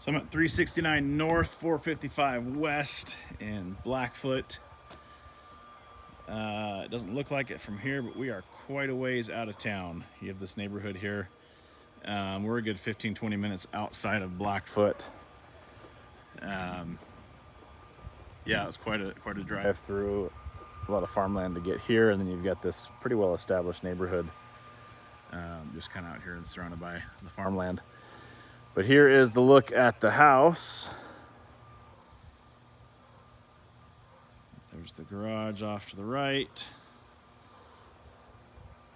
So I'm at 369 North, 455 West in Blackfoot. It doesn't look like it from here, but we are quite a ways out of town. You have this neighborhood here. We're a good 15-20 minutes outside of Blackfoot. Yeah, it was quite a drive through a lot of farmland to get here, and then you've got this pretty well established neighborhood just kind of out here and surrounded by the farmland. But here is the look at the house. There's the garage off to the right.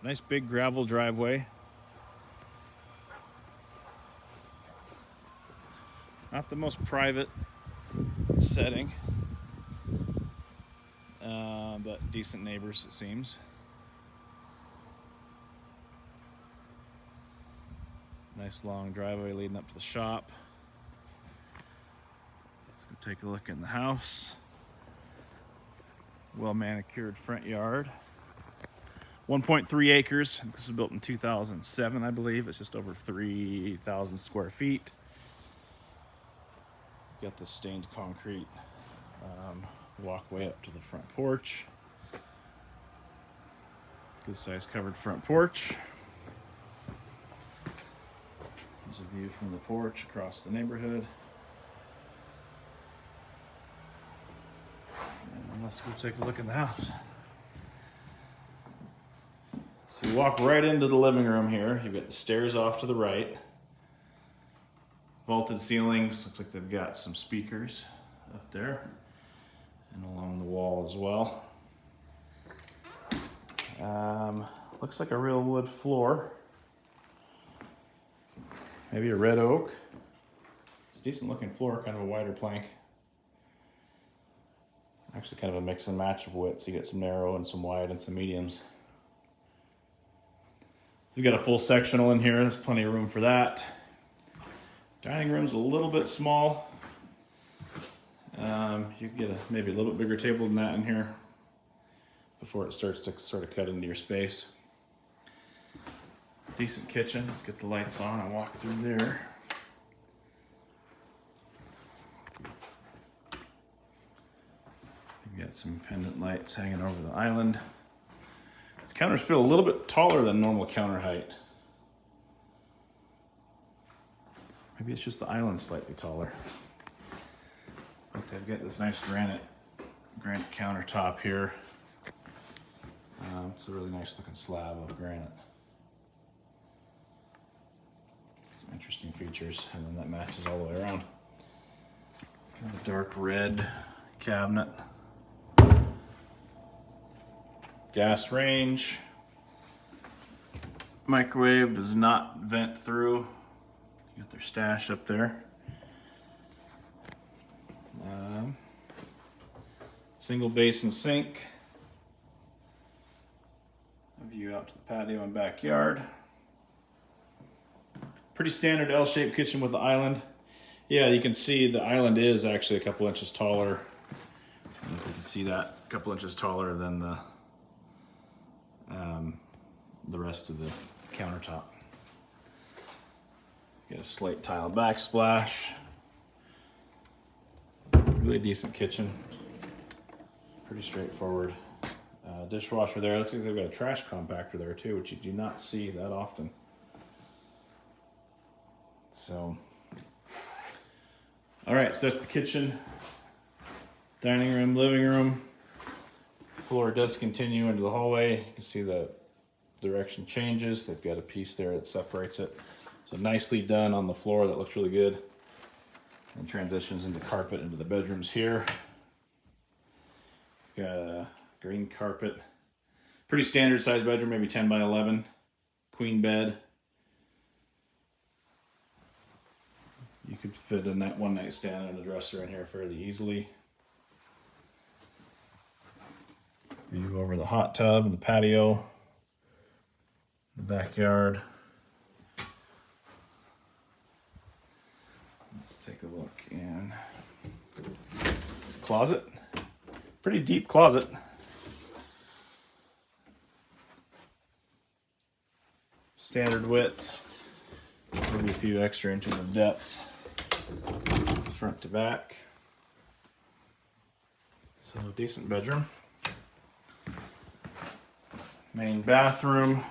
Nice big gravel driveway. Not the most private setting, but decent neighbors, it seems. Nice long driveway leading up to the shop. Let's go take a look in the house. Well manicured front yard. 1.3 acres. This was built in 2007, I believe. It's just over 3,000 square feet. Got the stained concrete walkway up to the front porch. Good size covered front porch. There's a view from the porch across the neighborhood. And let's go take a look in the house. So you walk right into the living room here. You've got the stairs off to the right. Vaulted ceilings. Looks like they've got some speakers up there and along the wall as well. Looks like a real wood floor. Maybe a red oak. It's a decent looking floor, kind of a wider plank. Actually kind of a mix and match of widths. You get some narrow and some wide and some mediums. So you've got a full sectional in here. There's plenty of room for that. Dining room's a little bit small. You can get maybe a little bit bigger table than that in here before it starts to sort of cut into your space. Decent kitchen. Let's get the lights on and walk through there. You got some pendant lights hanging over the island. These counters feel a little bit taller than normal counter height. Maybe it's just the island slightly taller. But they've got this nice granite countertop here. It's a really nice looking slab of granite. Some interesting features, and then that matches all the way around. Kind of a dark red cabinet. Gas range. Microwave does not vent through. You got their stash up there. Single basin sink. A view out to the patio and backyard. Pretty standard L-shaped kitchen with the island. Yeah, you can see the island is actually a couple inches taller. I don't know if you can see that, a couple inches taller than the rest of the countertop. Got a slate tile backsplash. Really decent kitchen. Pretty straightforward. Dishwasher there. Looks like they've got a trash compactor there too, which you do not see that often. So, all right, so that's the kitchen, dining room, living room. Floor does continue into the hallway. You can see the direction changes. They've got a piece there that separates it. So nicely done on the floor. That looks really good. And transitions into carpet into the bedrooms here. Got a green carpet. Pretty standard size bedroom, maybe 10 by 11. Queen bed. You could fit a one nightstand and a dresser in here fairly easily. View over the hot tub and the patio. The backyard. Let's take a look in. Closet. Pretty deep closet. Standard width. Maybe a few extra inches of depth. front to back. So decent bedroom. Main bathroom.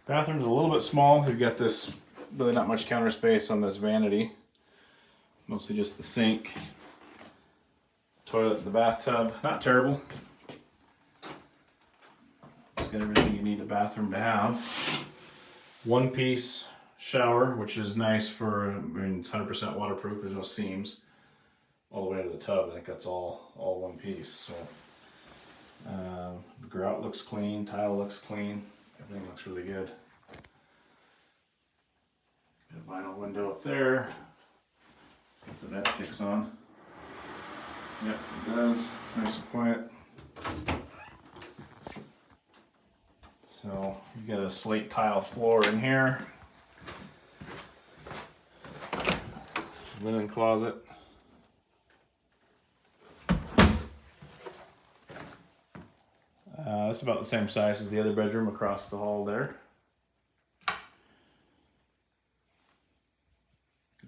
Bathroom's a little bit small. We've got this really not much counter space on this vanity. Mostly just the sink. Toilet, the bathtub. Not terrible. It's got everything you need a bathroom to have. One piece shower, which is nice for, I mean, it's 100% waterproof. There's no seams all the way to the tub. I think that's all one piece. So the grout looks clean, tile looks clean, everything looks really good. Got a vinyl window up there. Let's get the vent kicks on. Yep, it does. It's nice and quiet. So you've got a slate tile floor in here. Linen closet. That's about the same size as the other bedroom across the hall there. Got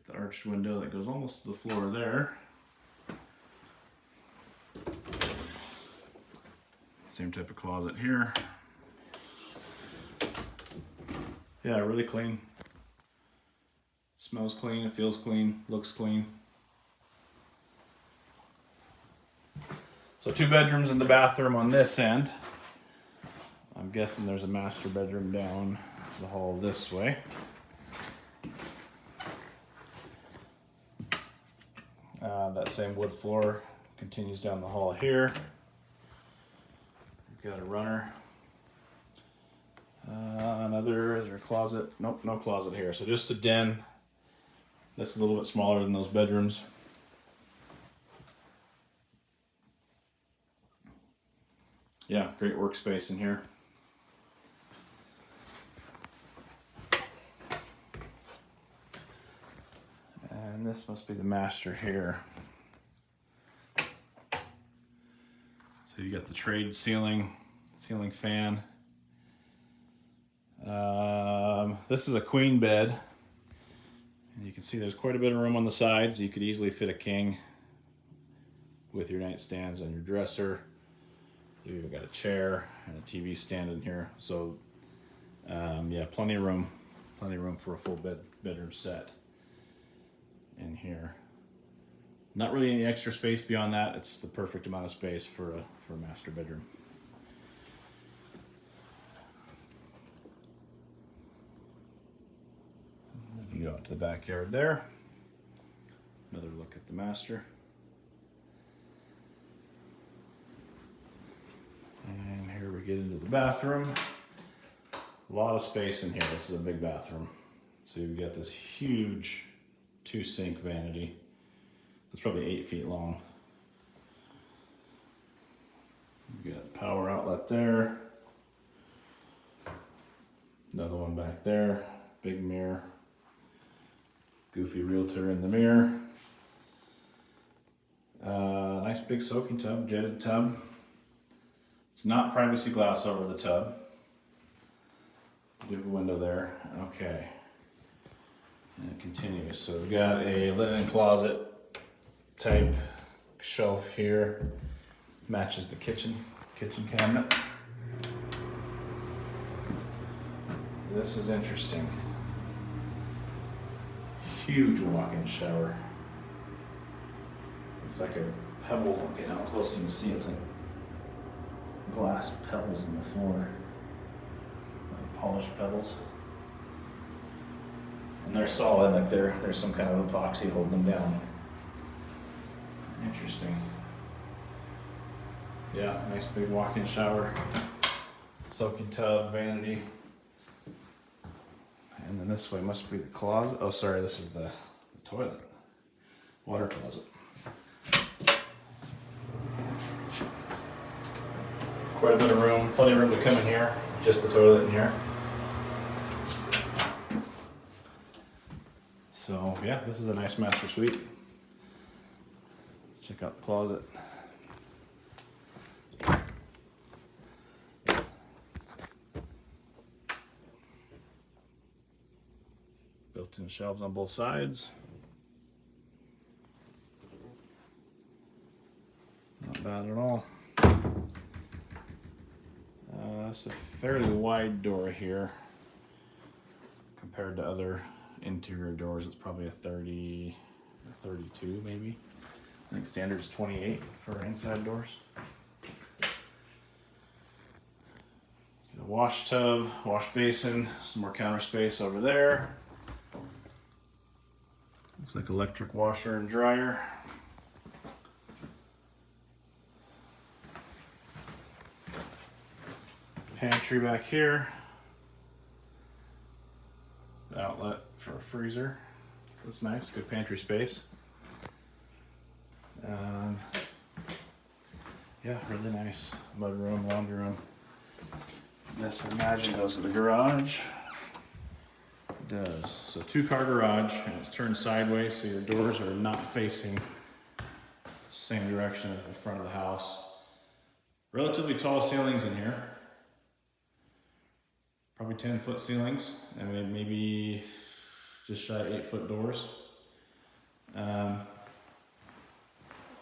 the arched window that goes almost to the floor there. Same type of closet here. Yeah, really clean. Smells clean, it feels clean, looks clean. So 2 bedrooms in the bathroom on this end. I'm guessing there's a master bedroom down the hall this way. That same wood floor continues down the hall here. We've got a runner. Is there a closet? Nope, no closet here. So just a den. That's a little bit smaller than those bedrooms. Yeah, great workspace in here. And this must be the master here. So you got the trade ceiling fan. This is a queen bed. And you can see there's quite a bit of room on the sides. You could easily fit a king with your nightstands on your dresser. You've got a chair and a TV stand in here. So yeah, plenty of room for a full bedroom set in here. Not really any extra space beyond that. It's the perfect amount of space for a master bedroom. View out to the backyard there. Another look at the master. And here we get into the bathroom. A lot of space in here. This is a big bathroom. So you've got this huge 2-sink vanity. It's probably 8 feet long. You've got a power outlet there. Another one back there. Big mirror. Goofy realtor in the mirror. Nice big soaking tub, jetted tub. It's not privacy glass over the tub. You have a window there. Okay. And it continues. So we've got a linen closet type shelf here. Matches the kitchen cabinet. This is interesting. Huge walk-in shower. It's like a pebble. Okay, now close you can see it's like glass pebbles on the floor. Like polished pebbles. And they're solid, like there's some kind of epoxy holding them down. Interesting. Yeah, nice big walk-in shower. Soaking tub, vanity. And then this way must be the closet. Oh, sorry, this is the toilet. Water closet. Quite a bit of room, plenty of room to come in here. Just the toilet in here. So yeah, this is a nice master suite. Let's check out the closet. Built-in shelves on both sides. Not bad at all. It's a fairly wide door here compared to other interior doors. It's probably a 30, 32 maybe. I think standard is 28 for inside doors. A wash tub, wash basin, some more counter space over there. Looks like electric washer and dryer. Pantry back here. The outlet for a freezer. That's nice, good pantry space. Yeah, really nice mud room, laundry room. This, I imagine, goes to the garage. It does. So 2-car garage, and it's turned sideways, so your doors are not facing the same direction as the front of the house. Relatively tall ceilings in here. Probably 10-foot ceilings, and maybe just shy of 8-foot doors.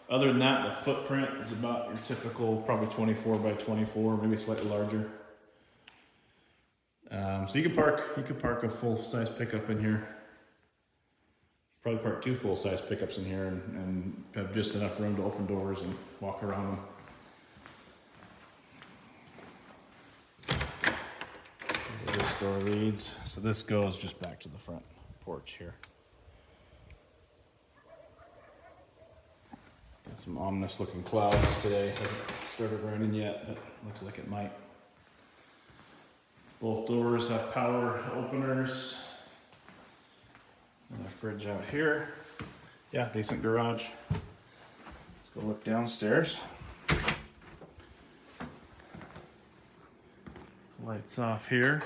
Other than that, the footprint is about your typical, probably 24 by 24, maybe slightly larger. So you could park a full-size pickup in here. Probably park 2 full-size pickups in here and have just enough room to open doors and walk around them. Where this door leads. So this goes just back to the front porch here. Got some ominous looking clouds today. Hasn't started raining yet, but looks like it might. Both doors have power openers. Another fridge out here. Yeah, decent garage. Let's go look downstairs. Lights off here.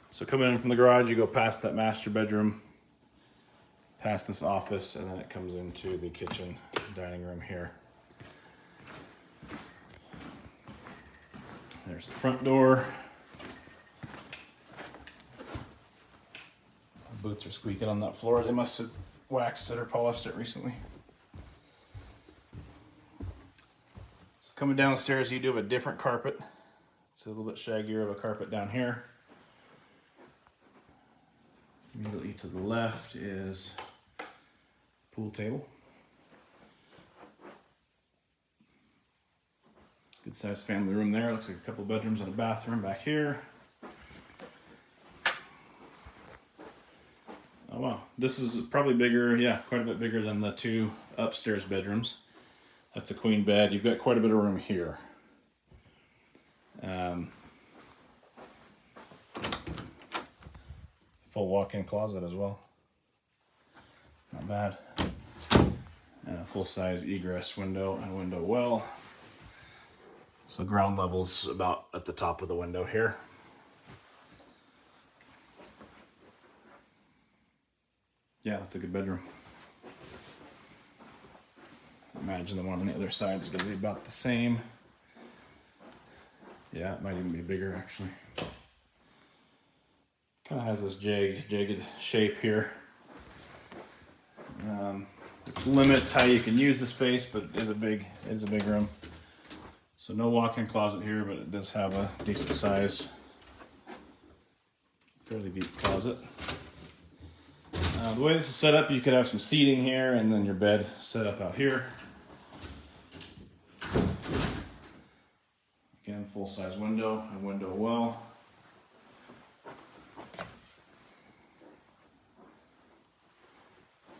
So coming in from the garage, you go past that master bedroom, past this office, and then it comes into the kitchen, dining room here. There's the front door. Boots are squeaking on that floor. They must have waxed it or polished it recently. So coming downstairs, you do have a different carpet. It's a little bit shaggier of a carpet down here. Immediately to the left is the pool table. Good sized family room there. Looks like a couple bedrooms and a bathroom back here. Oh wow, this is probably bigger, yeah, quite a bit bigger than the 2 upstairs bedrooms. That's a queen bed. You've got quite a bit of room here. Full walk-in closet as well. Not bad. And a full-size egress window and window well. So ground level's about at the top of the window here. Yeah, that's a good bedroom. Imagine the one on the other side is going to be about the same. Yeah, it might even be bigger actually. Kind of has this jagged shape here. It limits how you can use the space, but it is a big room. So no walk-in closet here, but it does have a decent size, fairly deep closet. The way this is set up, you could have some seating here and then your bed set up out here. Again, full-size window and window well.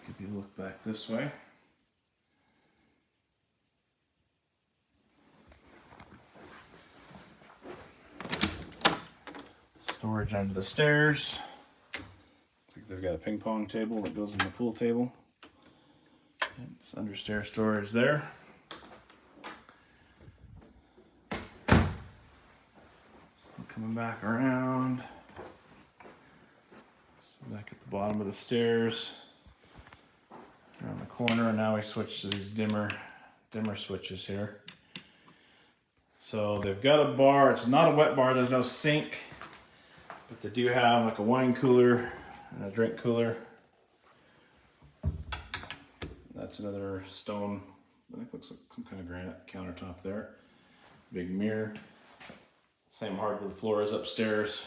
If you look back this way, storage under the stairs. Looks like they've got a ping pong table that goes in the pool table. And it's under stair storage there. So coming back around, so back at the bottom of the stairs, around the corner, and now we switch to these dimmer switches here. So they've got a bar. It's not a wet bar. There's no sink, but they do have like a wine cooler and a drink cooler. That's another stone I think it looks like some kind of granite countertop there. Big mirror. Same hardwood floor as upstairs.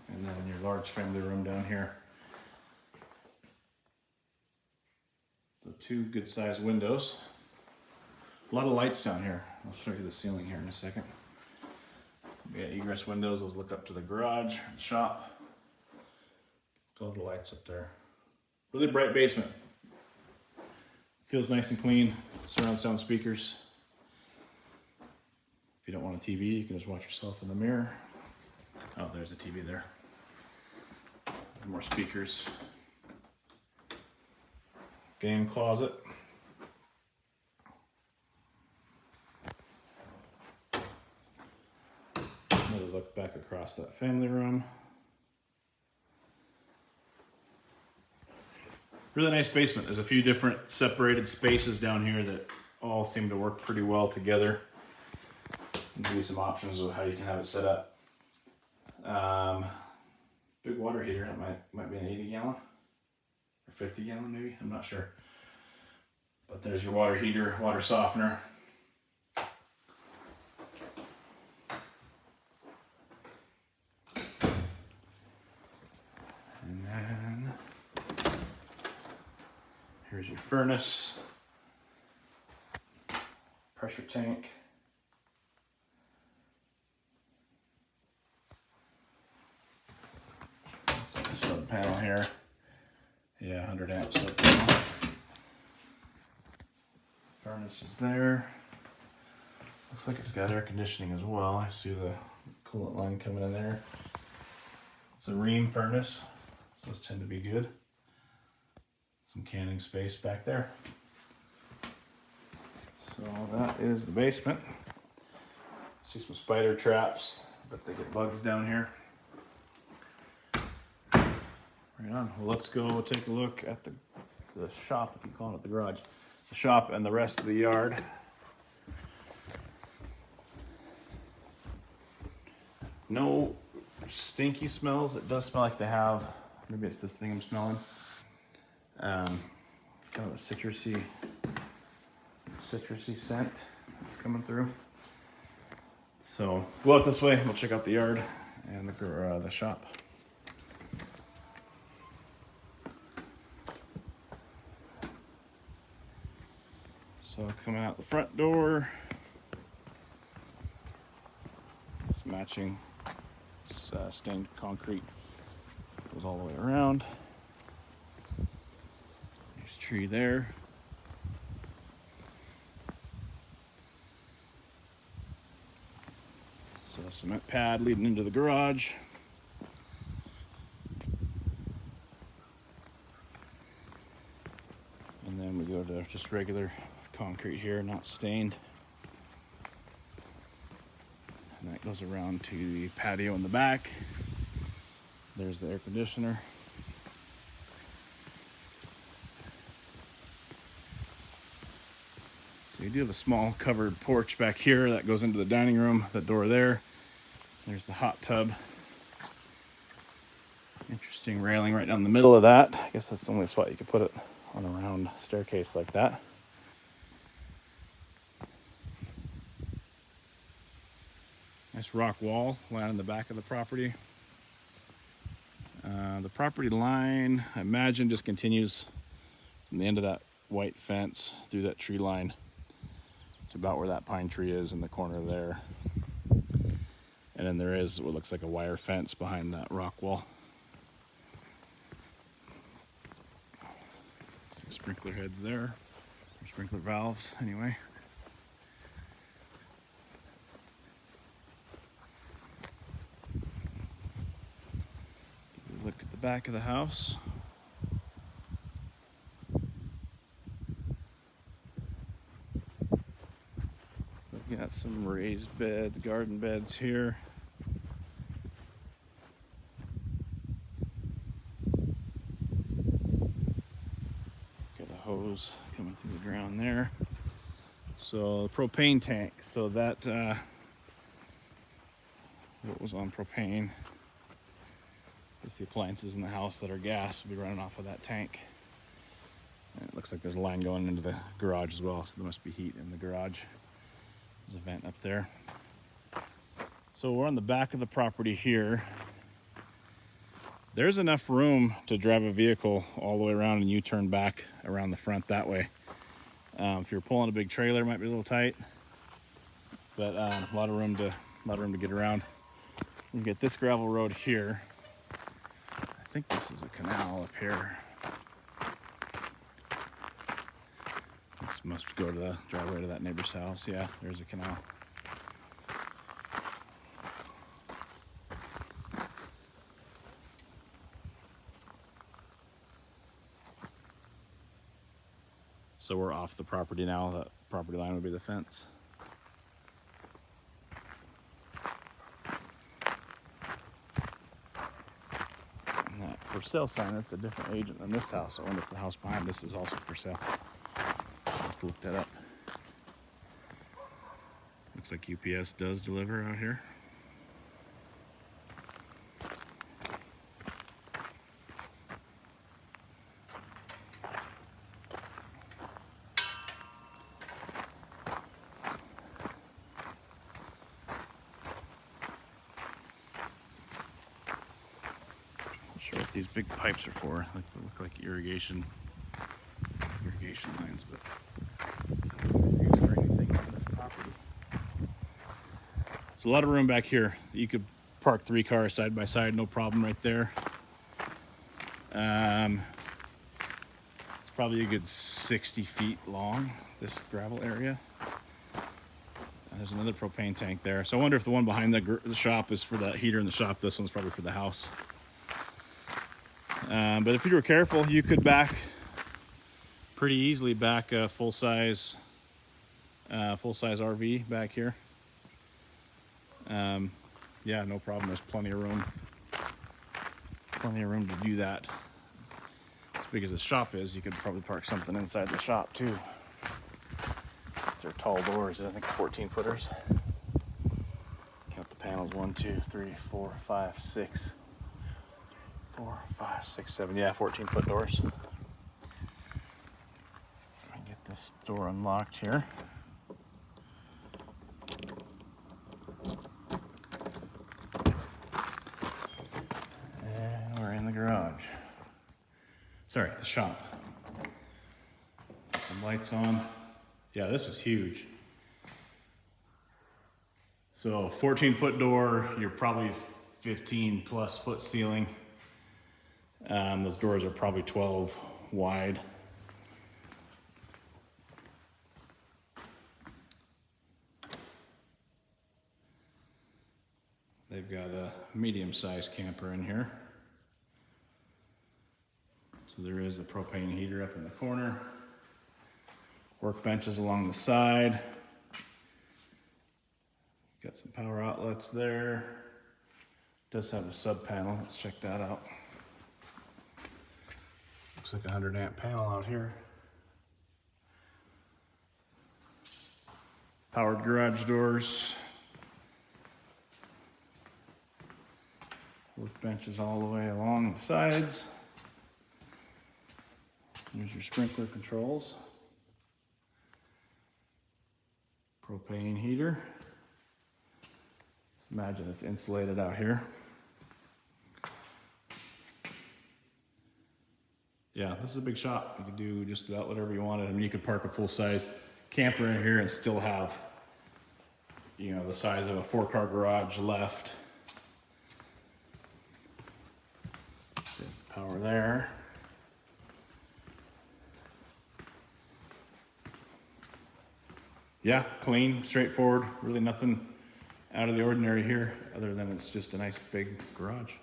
And then your large family room down here. So 2 good sized windows. A lot of lights down here. I'll show you the ceiling here in a second. We got egress windows. Those look up to the garage, the shop. All the lights up there. Really bright basement. Feels nice and clean. Surround sound speakers. If you don't want a TV, you can just watch yourself in the mirror. Oh, there's a TV there. More speakers. Game closet. Another look back across that family room. Really nice basement. There's a few different separated spaces down here that all seem to work pretty well together. I'll give you some options of how you can have it set up. Big water heater. That might be an 80 gallon or 50 gallon maybe. I'm not sure. But there's your water heater, water softener. And then here's your furnace, pressure tank. It's like a sub panel here. Yeah, 100 amp sub panel. Furnace is there. Looks like it's got air conditioning as well. I see the coolant line coming in there. It's a ream furnace, so those tend to be good. Some canning space back there. So that is the basement. See some spider traps, but they get bugs down here. Right on. Well, let's go take a look at the shop, if you call it the garage. The shop and the rest of the yard. No stinky smells. It does smell like they have, maybe it's this thing I'm smelling. Kind of a citrusy scent that's coming through. So go out this way. We'll check out the yard and the shop. So coming out the front door, it's matching stained concrete. Goes all the way around. There's a tree there. So a cement pad leading into the garage. And then we go to just regular concrete here, not stained. And that goes around to the patio in the back. There's the air conditioner. So you do have a small covered porch back here that goes into the dining room, the door there. There's the hot tub. Interesting railing right down the middle of that. I guess that's the only spot you could put it on a round staircase like that. Nice rock wall line in the back of the property. The property line, I imagine, just continues from the end of that white fence through that tree line to about where that pine tree is in the corner there. And then there is what looks like a wire fence behind that rock wall. Some sprinkler heads there, or sprinkler valves anyway. Look at the back of the house. We've got some raised bed, garden beds here. Got a hose coming through the ground there. So propane tank. So that what was on propane. It's the appliances in the house that are gas will be running off of that tank. And it looks like there's a line going into the garage as well, so there must be heat in the garage. There's a vent up there. So we're on the back of the property here. There's enough room to drive a vehicle all the way around and U-turn back around the front that way. If you're pulling a big trailer, it might be a little tight, but a lot of room to get around. You get this gravel road here. I think this is a canal up here. This must go to the driveway to that neighbor's house. Yeah, there's a canal. So we're off the property now. That property line would be the fence. And that for sale sign, that's a different agent than this house. I wonder if the house behind this is also for sale. I'll have to look that up. Looks like UPS does deliver out here. Not sure what these big pipes are for. They look like irrigation lines, but used for anything on this property. There's a lot of room back here. You could park 3 cars side by side, no problem right there. It's probably a good 60 feet long, this gravel area. There's another propane tank there. So I wonder if the one behind the shop is for the heater in the shop. This one's probably for the house. But if you were careful, you could back pretty easily back a full-size RV back here. Yeah, no problem. There's plenty of room to do that. As big as the shop is, you could probably park something inside the shop too. They're tall doors, I think 14-footers. Count the panels, 1, 2, 3, 4, 5, 6. 4, 5, 6, 7, yeah, 14-foot doors. Let me get this door unlocked here. And we're in the garage. Sorry, the shop. Some lights on. Yeah, this is huge. So 14-foot door, you're probably 15 plus foot ceiling. Those doors are probably 12 wide. They've got a medium-sized camper in here. So there is a propane heater up in the corner. Workbenches along the side. Got some power outlets there. Does have a sub panel. Let's check that out. Looks like a 100-amp panel out here. Powered garage doors. Workbenches all the way along the sides. There's your sprinkler controls. Propane heater. Imagine it's insulated out here. Yeah, this is a big shop. You could do just about whatever you wanted. I mean, you could park a full-size camper in here and still have, you know, the size of a 4-car garage left. Power there. Yeah, clean, straightforward, really nothing out of the ordinary here, other than it's just a nice big garage.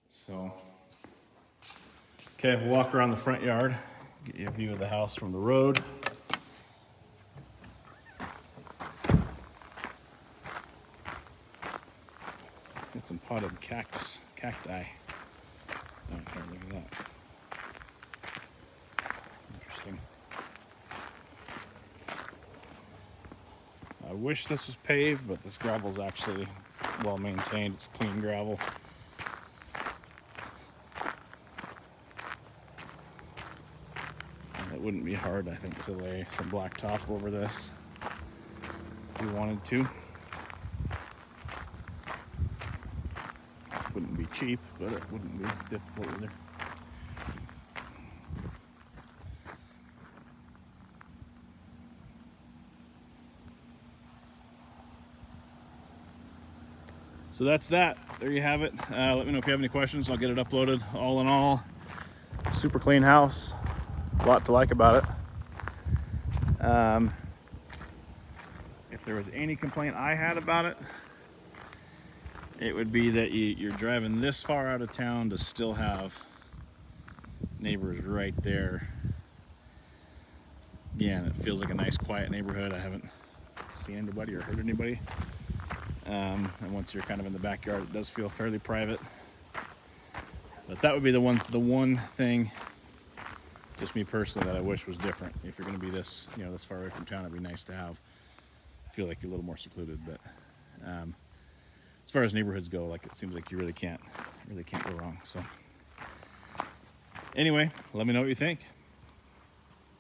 So, okay, we'll walk around the front yard, get you a view of the house from the road. Got some potted cacti. Oh, here, look at that. Interesting. I wish this was paved, but this gravel's actually well maintained. It's clean gravel. It wouldn't be hard, I think, to lay some blacktop over this if you wanted to. Wouldn't be cheap, but it wouldn't be difficult either. So that's that. There you have it. Let me know if you have any questions. I'll get it uploaded. All in all, super clean house. A lot to like about it. If there was any complaint I had about it, it would be that you're driving this far out of town to still have neighbors right there. Again, it feels like a nice quiet neighborhood. I haven't seen anybody or heard anybody. And once you're kind of in the backyard, it does feel fairly private. But that would be the one thing, just me personally, that I wish was different. If you're going to be this, this far away from town, it'd be nice to have feel like you're a little more secluded. But as far as neighborhoods go, like, it seems like you really can't go wrong. So anyway, let me know what you think.